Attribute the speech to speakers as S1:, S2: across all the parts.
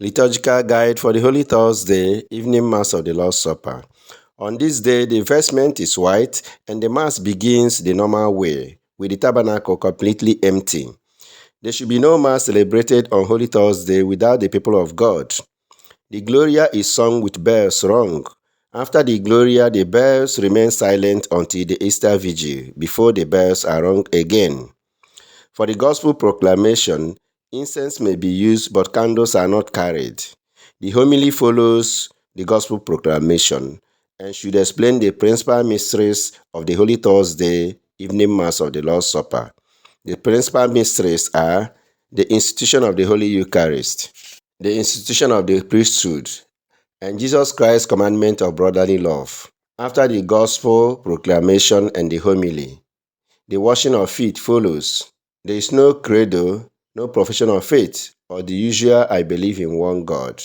S1: Liturgical Guide for the Holy Thursday, Evening Mass of the Lord's Supper. On this day, the vestment is white and the Mass begins the normal way, with the tabernacle completely empty. There should be no Mass celebrated on Holy Thursday without the people of God. The Gloria is sung with bells rung. After the Gloria, the bells remain silent until the Easter Vigil, before the bells are rung again. For the Gospel proclamation, incense may be used, but candles are not carried. The homily follows the Gospel proclamation and should explain the principal mysteries of the Holy Thursday evening Mass of the Lord's Supper. The principal mysteries are the institution of the Holy Eucharist, the institution of the priesthood, and Jesus Christ's commandment of brotherly love. After the Gospel proclamation and the homily, the washing of feet follows. There is no credo, no profession of faith, or the usual I believe in one God.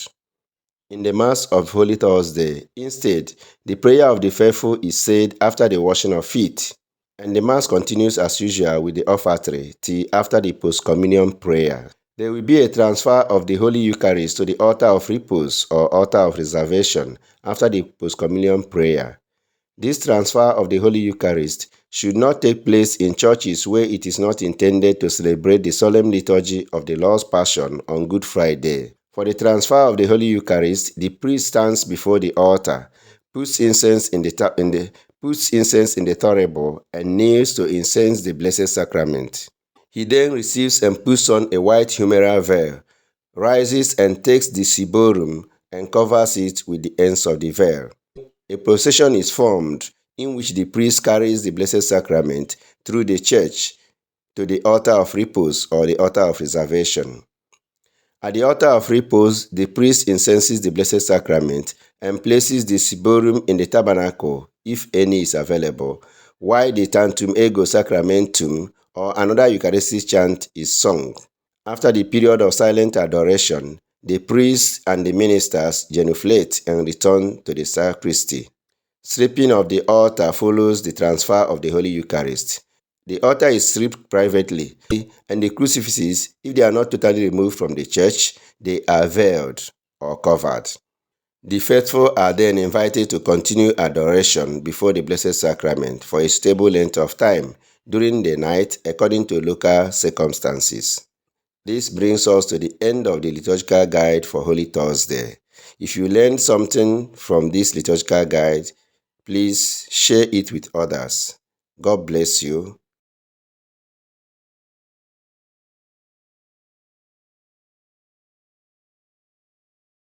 S1: In the Mass of Holy Thursday, instead, the prayer of the faithful is said after the washing of feet, and the Mass continues as usual with the offertory till after the post-communion prayer. There will be a transfer of the Holy Eucharist to the altar of repose or altar of reservation after the post-communion prayer. This transfer of the Holy Eucharist should not take place in churches where it is not intended to celebrate the solemn liturgy of the Lord's Passion on Good Friday. For the transfer of the Holy Eucharist, the priest stands before the altar, puts incense in the thurible, and kneels to incense the Blessed Sacrament. He then receives and puts on a white humeral veil, rises and takes the ciborum and covers it with the ends of the veil. A procession is formed in which the priest carries the Blessed Sacrament through the church to the altar of repose or the altar of reservation. At the altar of repose, the priest incenses the Blessed Sacrament and places the ciborum in the tabernacle, if any is available, while the Tantum Ego Sacramentum or another Eucharistic chant is sung. After the period of silent adoration, the priests and the ministers genuflect and return to the sacristy. Stripping of the altar follows the transfer of the Holy Eucharist. The altar is stripped privately, and the crucifixes, if they are not totally removed from the church, they are veiled or covered. The faithful are then invited to continue adoration before the Blessed Sacrament for a stable length of time during the night according to local circumstances. This brings us to the end of the liturgical guide for Holy Thursday. If you learned something from this liturgical guide, please share it with others. God bless you.